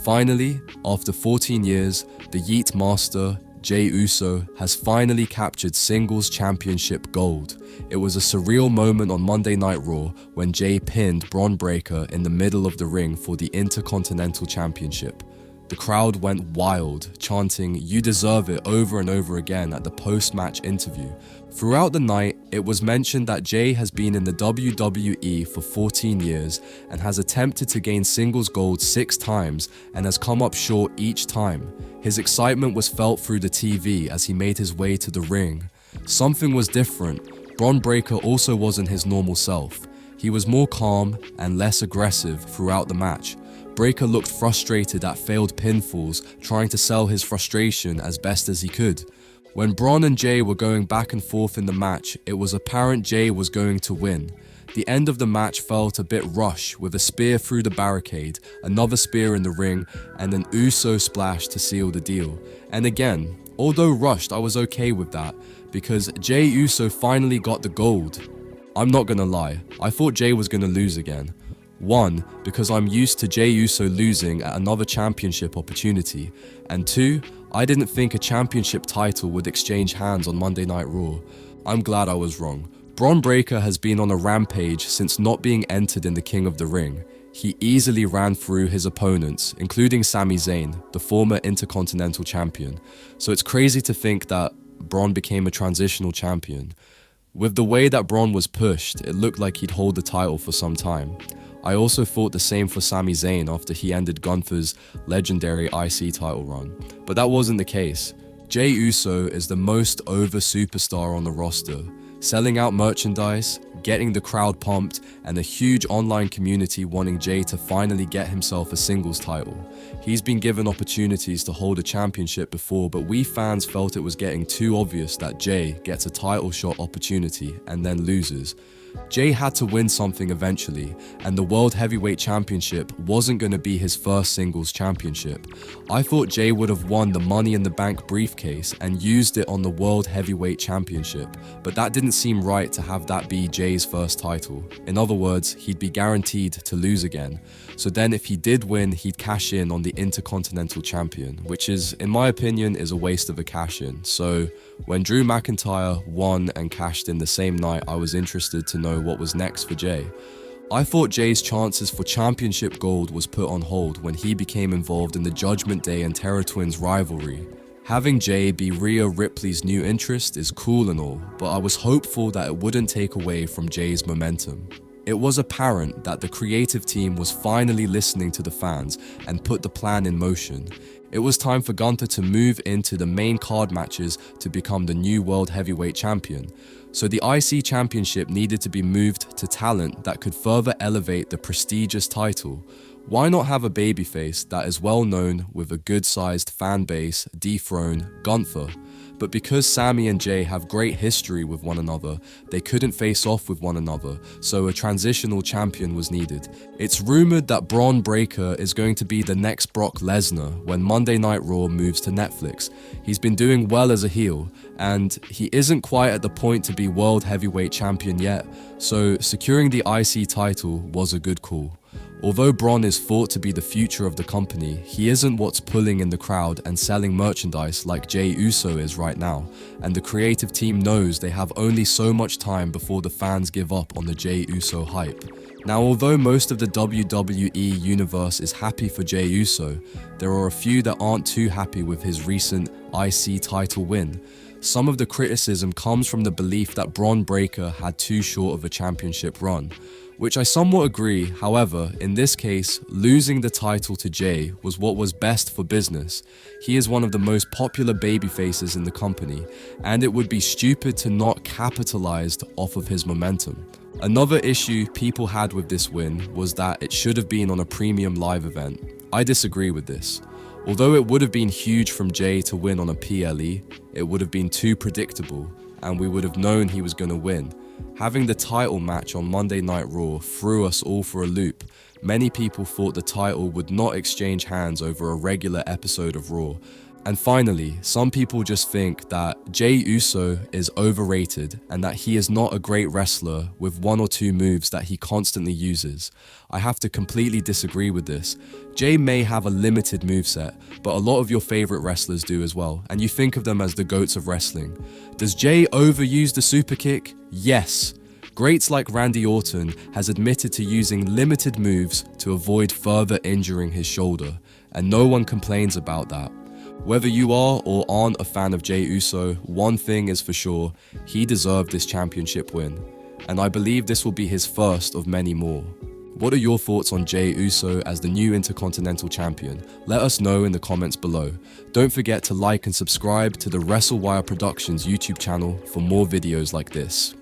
Finally, after 14 years, the Yeet Master, Jey Uso, has finally captured singles championship gold. It was a surreal moment on Monday Night Raw when Jey pinned Bron Breakker in the middle of the ring for the Intercontinental Championship. The crowd went wild, chanting "You deserve it" over and over again at the post-match interview. Throughout the night, it was mentioned that Jey has been in the WWE for 14 years and has attempted to gain singles gold 6 times and has come up short each time. His excitement was felt through the TV as he made his way to the ring. Something was different. Bron Breakker also wasn't his normal self. He was more calm and less aggressive throughout the match. Breakker looked frustrated at failed pinfalls, trying to sell his frustration as best as he could. When Bron and Jey were going back and forth in the match, it was apparent Jey was going to win. The end of the match felt a bit rushed, with a spear through the barricade, another spear in the ring, and an Uso splash to seal the deal. And again, although rushed, I was okay with that, because Jey Uso finally got the gold. I'm not gonna lie, I thought Jey was gonna lose again. One, because I'm used to Jey Uso losing at another championship opportunity, and two, I didn't think a championship title would exchange hands on Monday Night Raw. I'm glad I was wrong. Bron Breakker has been on a rampage since not being entered in the King of the Ring. He easily ran through his opponents, including Sami Zayn, the former Intercontinental Champion. So it's crazy to think that Bron became a transitional champion. With the way that Bron was pushed, it looked like he'd hold the title for some time. I also thought the same for Sami Zayn after he ended Gunther's legendary IC title run, but that wasn't the case. Jey Uso is the most over superstar on the roster, selling out merchandise, getting the crowd pumped, and a huge online community wanting Jey to finally get himself a singles title. He's been given opportunities to hold a championship before, but we fans felt it was getting too obvious that Jey gets a title shot opportunity and then loses. Jey had to win something eventually, and the World Heavyweight Championship wasn't going to be his first singles championship. I thought Jey would have won the Money in the Bank briefcase and used it on the World Heavyweight Championship, but that didn't seem right to have that be Jey's first title. In other words, he'd be guaranteed to lose again. So then if he did win, he'd cash in on the Intercontinental Champion, which is, in my opinion, is a waste of a cash in. So when Drew McIntyre won and cashed in the same night, I was interested to know what was next for Jey. I thought Jey's chances for championship gold was put on hold when he became involved in the Judgment Day and Terror Twins rivalry. Having Jey be Rhea Ripley's new interest is cool and all, but I was hopeful that it wouldn't take away from Jey's momentum. It was apparent that the creative team was finally listening to the fans and put the plan in motion. It was time for Gunther to move into the main card matches to become the new World Heavyweight Champion. So the IC Championship needed to be moved to talent that could further elevate the prestigious title. Why not have a babyface that is well known with a good-sized fan base dethrone Gunther? But because Sami and Jey have great history with one another, they couldn't face off with one another, so a transitional champion was needed. It's rumored that Bron Breakker is going to be the next Brock Lesnar when Monday Night Raw moves to Netflix. He's been doing well as a heel, and he isn't quite at the point to be World Heavyweight Champion yet, so securing the IC title was a good call. Although Bron is thought to be the future of the company, he isn't what's pulling in the crowd and selling merchandise like Jey Uso is right now, and the creative team knows they have only so much time before the fans give up on the Jey Uso hype. Now, although most of the WWE universe is happy for Jey Uso, there are a few that aren't too happy with his recent IC title win. Some of the criticism comes from the belief that Bron Breakker had too short of a championship run, which I somewhat agree. However, in this case, losing the title to Jey was what was best for business. He is one of the most popular babyfaces in the company, and it would be stupid to not capitalize off of his momentum. Another issue people had with this win was that it should have been on a premium live event. I disagree with this. Although it would have been huge from Jey to win on a PLE, it would have been too predictable, and we would have known he was going to win. Having the title match on Monday Night Raw threw us all for a loop. Many people thought the title would not exchange hands over a regular episode of Raw. And finally, some people just think that Jey Uso is overrated and that he is not a great wrestler with one or two moves that he constantly uses. I have to completely disagree with this. Jey may have a limited moveset, but a lot of your favorite wrestlers do as well, and you think of them as the goats of wrestling. Does Jey overuse the super kick? Yes. Greats like Randy Orton has admitted to using limited moves to avoid further injuring his shoulder, and no one complains about that. Whether you are or aren't a fan of Jey Uso, one thing is for sure, he deserved this championship win. And I believe this will be his first of many more. What are your thoughts on Jey Uso as the new Intercontinental Champion? Let us know in the comments below. Don't forget to like and subscribe to the WrestleWire Productions YouTube channel for more videos like this.